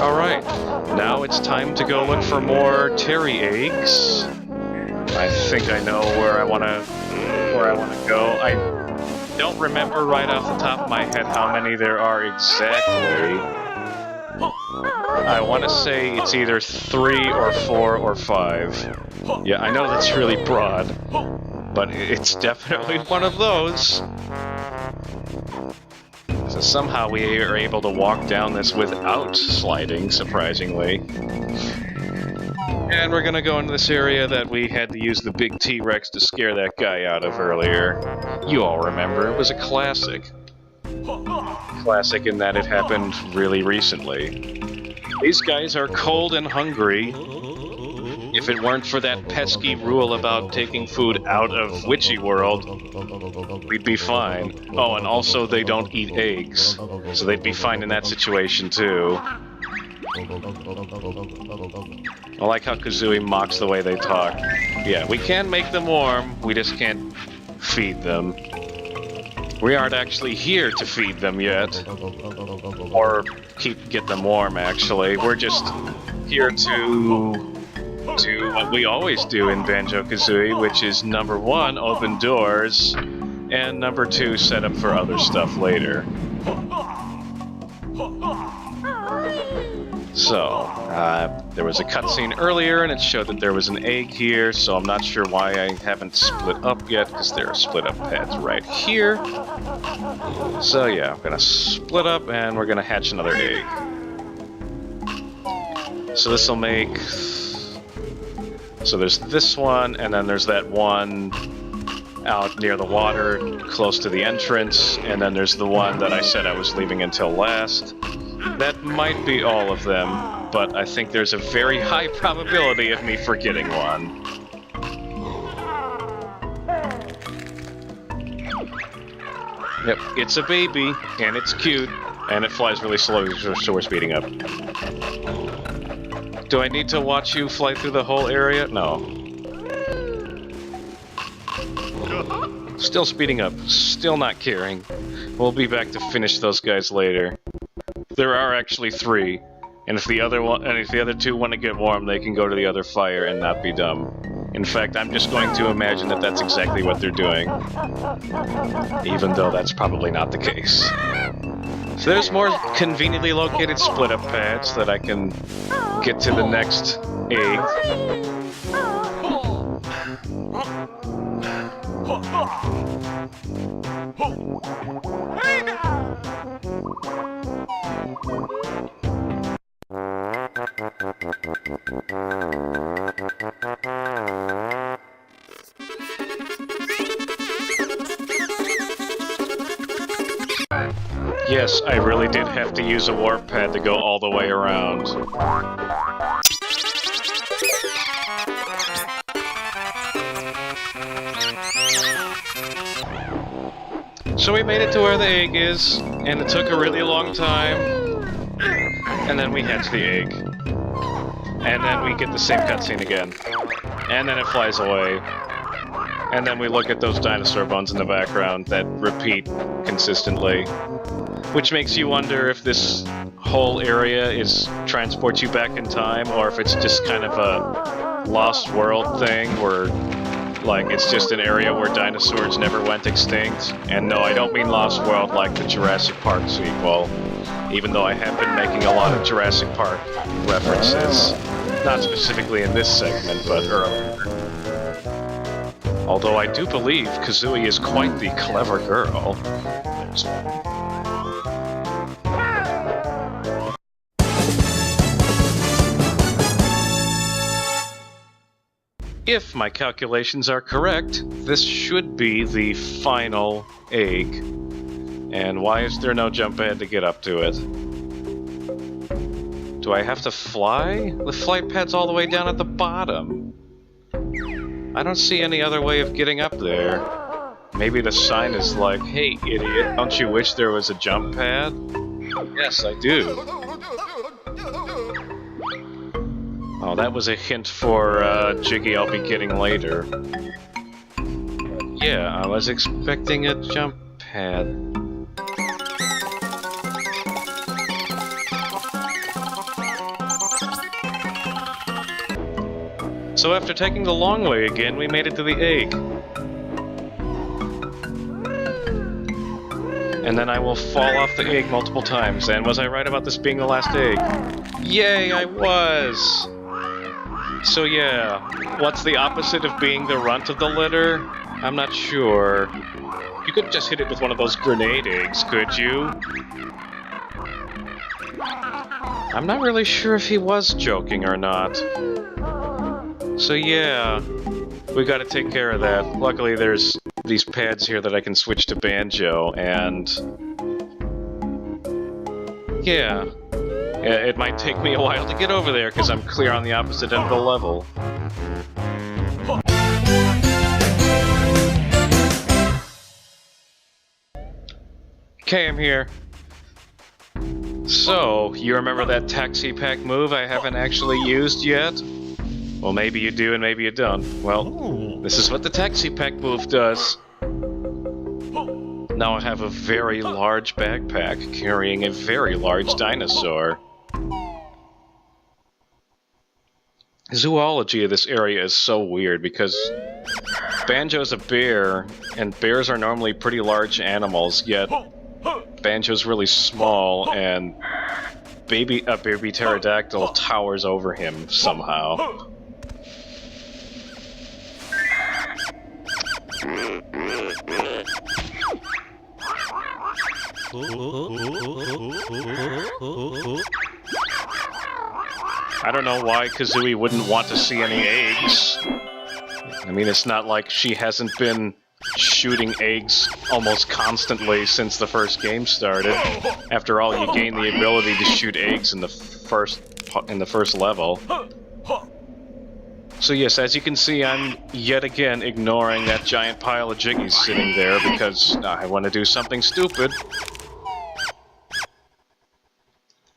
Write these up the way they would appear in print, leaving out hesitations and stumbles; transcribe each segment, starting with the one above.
Alright, now it's time to go look for more Terry eggs. I think I know where I wanna go. I don't remember right off the top of my head how many there are exactly. I want to say it's either 3 or 4 or 5. Yeah, I know that's really broad, but it's definitely one of those. So somehow we are able to walk down this without sliding, surprisingly. And we're gonna go into this area that we had to use the big T-Rex to scare that guy out of earlier. You all remember, it was a classic. Classic in that it happened really recently. These guys are cold and hungry. If it weren't for that pesky rule about taking food out of Witchy World, we'd be fine. Oh, and also they don't eat eggs, so they'd be fine in that situation too. I like how Kazooie mocks the way they talk. Yeah, we can make them warm, we just can't feed them. We aren't actually here to feed them yet. Or get them warm, actually. We're just here to do what we always do in Banjo-Kazooie, which is number 1, open doors, and number 2, set up for other stuff later. So, there was a cutscene earlier, and it showed that there was an egg here, so I'm not sure why I haven't split up yet, because there are split up pads right here. So yeah, I'm gonna split up, and we're gonna hatch another egg. So this'll make... So there's this one, and then there's that one out near the water, close to the entrance, and then there's the one that I said I was leaving until last. That might be all of them, but I think there's a very high probability of me forgetting one. Yep, it's a baby, and it's cute, and it flies really slow, so we're speeding up. Do I need to watch you fly through the whole area? No. Still speeding up, still not caring. We'll be back to finish those guys later. There are actually 3, and if the other 2 want to get warm, they can go to the other fire and not be dumb. In fact, I'm just going to imagine that that's exactly what they're doing, even though that's probably not the case. So there's more conveniently located split-up pads that I can get to the next egg. Yes, I really did have to use a warp pad to go all the way around. So we made it to where the egg is, and it took a really long time. And then we hatch the egg. And then we get the same cutscene again. And then it flies away. And then we look at those dinosaur bones in the background that repeat consistently. Which makes you wonder if this whole area transports you back in time, or if it's just kind of a Lost World thing where, like, it's just an area where dinosaurs never went extinct. And no, I don't mean Lost World like the Jurassic Park sequel, even though I have been making a lot of Jurassic Park references. Not specifically in this segment, but earlier. Although I do believe Kazooie is quite the clever girl. There's one. If my calculations are correct, this should be the final egg. And why is there no jump pad to get up to it? Do I have to fly? The flight pad's all the way down at the bottom. I don't see any other way of getting up there. Maybe the sign is like, hey idiot, don't you wish there was a jump pad? Yes, I do. Oh, that was a hint for Jiggy I'll be getting later. Yeah, I was expecting a jump pad. So after taking the long way again, we made it to the egg. And then I will fall off the egg multiple times. And was I right about this being the last egg? Yay, I was! So yeah, what's the opposite of being the runt of the litter? I'm not sure. You could just hit it with one of those grenade eggs, could you? I'm not really sure if he was joking or not. So yeah, we gotta take care of that. Luckily there's these pads here that I can switch to Banjo, and... yeah. It might take me a while to get over there, because I'm clear on the opposite end of the level. Okay, I'm here. So, you remember that taxi pack move I haven't actually used yet? Well, maybe you do and maybe you don't. Well, this is what the taxi pack move does. Now I have a very large backpack carrying a very large dinosaur. The zoology of this area is so weird because Banjo's a bear, and bears are normally pretty large animals, yet Banjo's really small, and a baby pterodactyl towers over him somehow. I don't know why Kazooie wouldn't want to see any eggs. I mean, it's not like she hasn't been shooting eggs almost constantly since the first game started. After all, you gain the ability to shoot eggs in the first level. So yes, as you can see, I'm yet again ignoring that giant pile of jiggies sitting there because I want to do something stupid.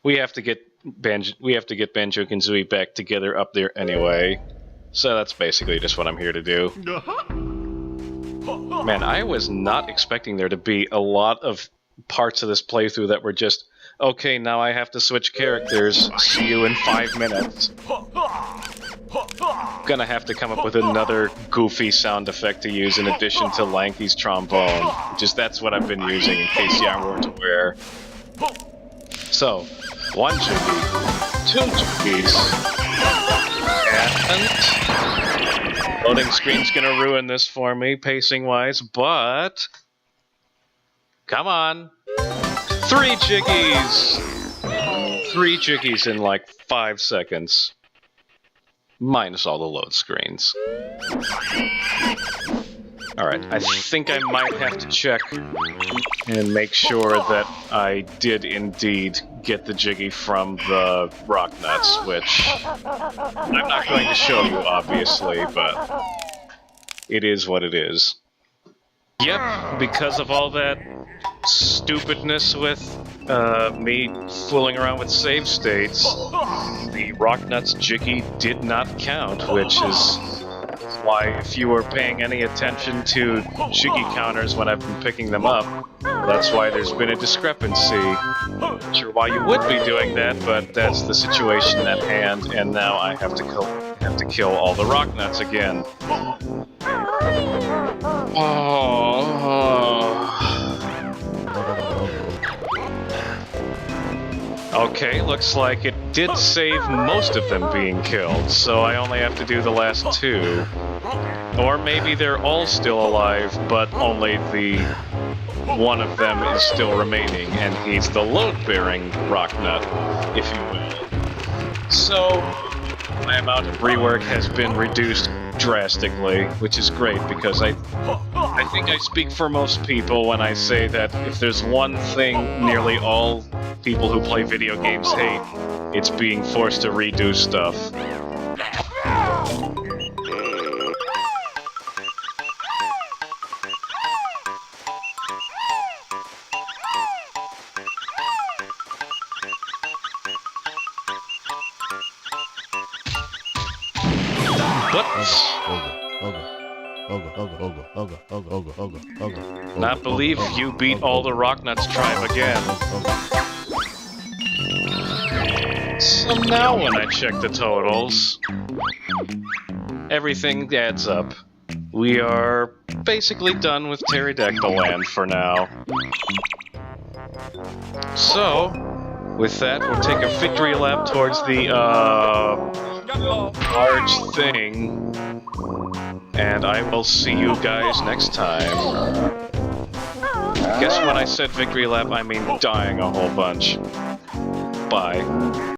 We have to get Banjo-Kazooie back together up there anyway. So that's basically just what I'm here to do. Man, I was not expecting there to be a lot of parts of this playthrough that were just, okay, now I have to switch characters, see you in 5 minutes. Gonna have to come up with another goofy sound effect to use in addition to Lanky's trombone. Just that's what I've been using in case you weren't aware. So, 1 jiggy, 2 jiggies, and loading screen's gonna ruin this for me, pacing-wise, but... come on! 3 jiggies! 3 jiggies in like 5 seconds. Minus all the load screens. Alright, I think I might have to check and make sure that I did indeed get the jiggy from the rock nuts, which I'm not going to show you, obviously, but it is what it is. Yep, because of all that stupidness with me fooling around with save states, the rock nuts jiggy did not count, which is why if you were paying any attention to jiggy counters when I've been picking them up, that's why there's been a discrepancy. Not sure why you would be doing that, but that's the situation at hand, and now I have to kill all the rock nuts again. Okay, looks like it did save most of them being killed, so I only have to do the last 2. Or maybe they're all still alive, but only the one of them is still remaining, and he's the load-bearing rock nut, if you will. So, my amount of rework has been reduced drastically, which is great, because I think I speak for most people when I say that if there's one thing nearly all people who play video games hate, it's being forced to redo stuff. Not believe you beat all the Rocknuts tribe again. So now when I check the totals, everything adds up. We are basically done with Pterodactyl Land for now. So, with that, we'll take a victory lap towards the, large thing. And I will see you guys next time. Guess when I said victory lap, I mean dying a whole bunch. Bye.